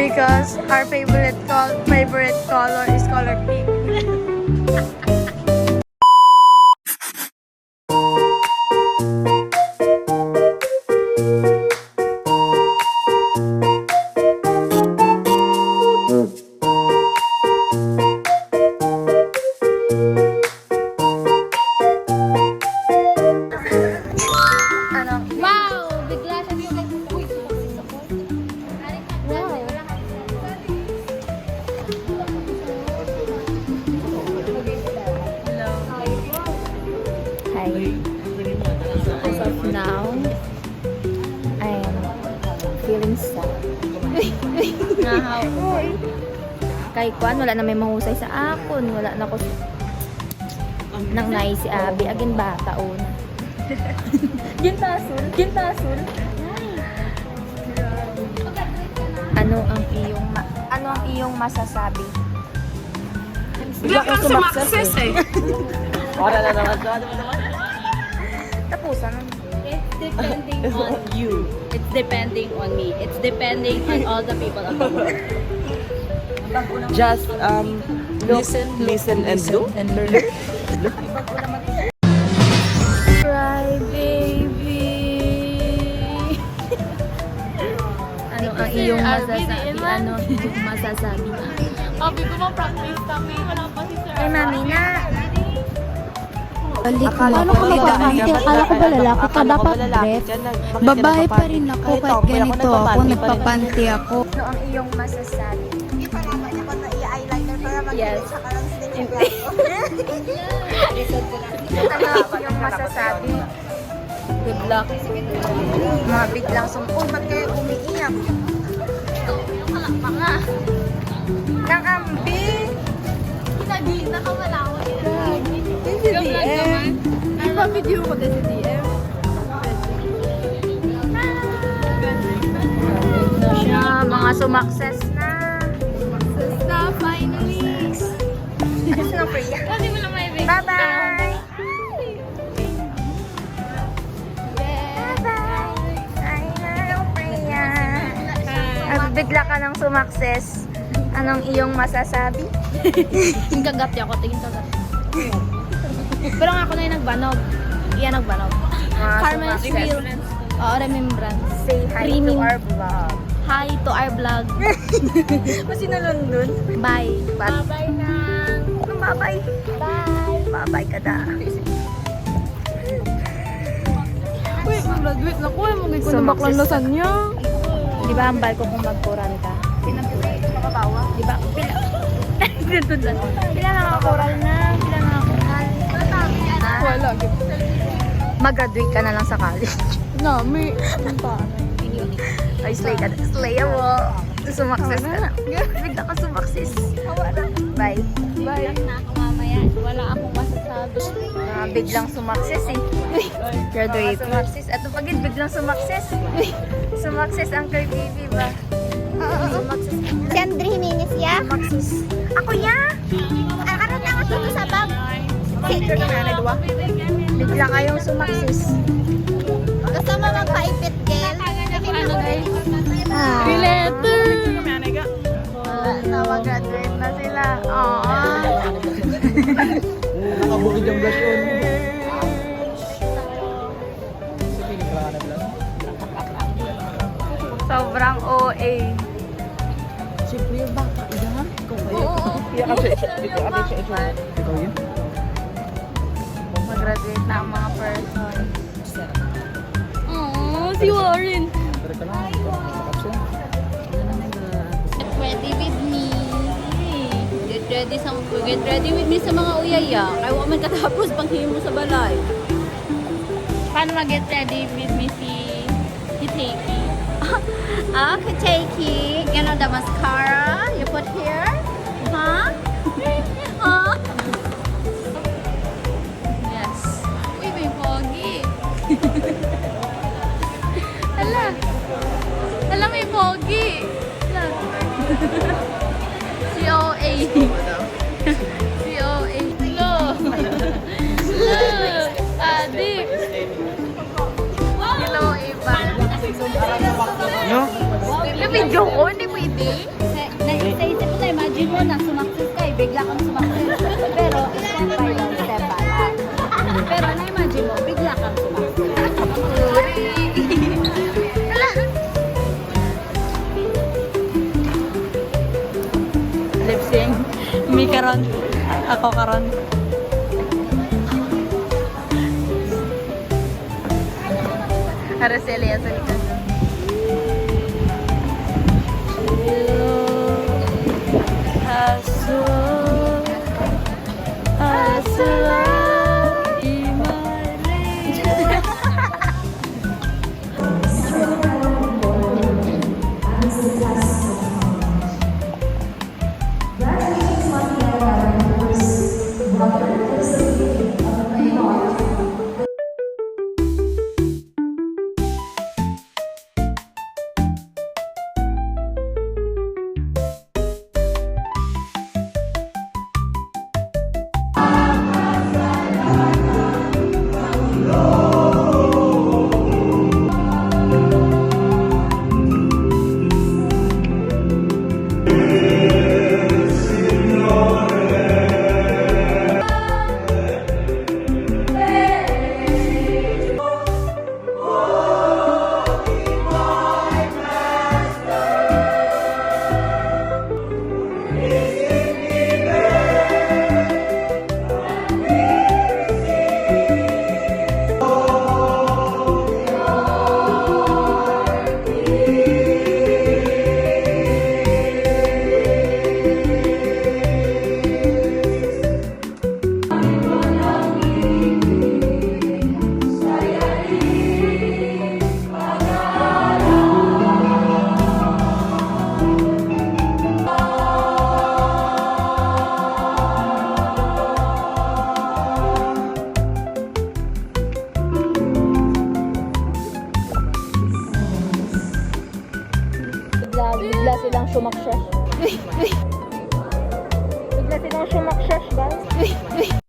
Because our favorite color is color pink. Wow! Bigla siya yung uy, wow. Hi. As of now, I am feeling sad. Kay Kwan, wala na may mahusay sa akon. Wala na ko nang nai si Abby. Agin bata una. Gintasul. Ano ang iyong masasabi? Bigla ka sumakses eh. Wala na naman. Tapusan na. It's depending on You. It's depending on me. It's depending on all the people of the world. Just listen and do. Cry, baby. Ano ang iyong masasabi? Ano ang iyong masasabi na? Sabi ko ma-practice kami. Wala pa si Sir. Ay, mami na. Balik mo. Akala ko ba lalaki ka? Dapat dress. Babae pa rin ako kahit ganito ako. Nagpapanti ako. Ano ang iyong masasabi? Yes. Ano ang iyong masasabi? Good luck. Mga biglang sumpong, ba't kayo umiiyak? Nang ambi! Kinagina ka wala ko. DM. Ipa-video ko din si DM. Siya, mga sumakses na. Na, finally. Ano na, Priya? Kasi mo lang may video. Bye-bye! Bye-bye! Ay, hello, Priya. At bigla ka nang sumakses. Anong iyong masasabi? Tingin kagat ako. Tingin kagat. Pero nga ako na yung nagbanog. Iyan nagbanog. Mga Carmen sumakses. Spill. Oo, remembrance. Say hi Dreaming. to our vlog. Hi to our vlog. Kasi nalundun. Bye. Bye-bye na. Bye-bye. Bye. Bye-bye ka da. Uy, graduate na ko. Mugay ko So, na baklang magsista- lasagna. Di ba hambal ko kung magkuran ka? Makabawa? Di ba? Pila? Ganito lang. Pila nakakural na? Pila nakakural? Wala. Mag-graduate ka na lang sa college. Na, may... Ay, slay ka. Slayable. Sumakses ka na. Bigla ka sumakses. Bye. Bye. Na ako mamaya. Wala akong masasabi. Biglang sumakses eh. Graduate. Sumakses. At pagid biglang sumakses. Sumakses ang Kay Baby ba? Sumakses. Si Andre Jimenez ya? Sumakses. Ako ya? Akarat na ako sa bag. Bigla kayong sumakses. Gusto mo magpaipit, girl? Ano guys? Letter. Mag-graduate na sila. Aww. Nakabukid yung blush yun. Sobrang OA. Siyempre yung baka. Iyan. Iya kasi. Ikaw yun? Mag-graduate na ang mga person. Oh, si Warren. Pero ka lang. Kapsyon. Get ready with me. Get ready with me sa mga uyaya. Kaya huwag man katapos panghimo sa balay. Paano mag-get ready with me si Takey? Okay, Takey. You know the mascara you put here? Huh? Huh? Yes. Uy, may pogi. Hala. Hala, may pogi. Hala. COA. COA. Look. Look. Adik. Hello, Ivan. No? Look video ko, hindi pwede. Sa isip mo na, imagine mo na sumakses ka eh, bigla kang sumakses. Pero step by step by. Pero na-imagine mo, bigla kang sumakses. Lip sync. Mi karon. Ako karon. Araceli sa likod. Bigla silang sumaksas. Bigla silang sumaksas, guys.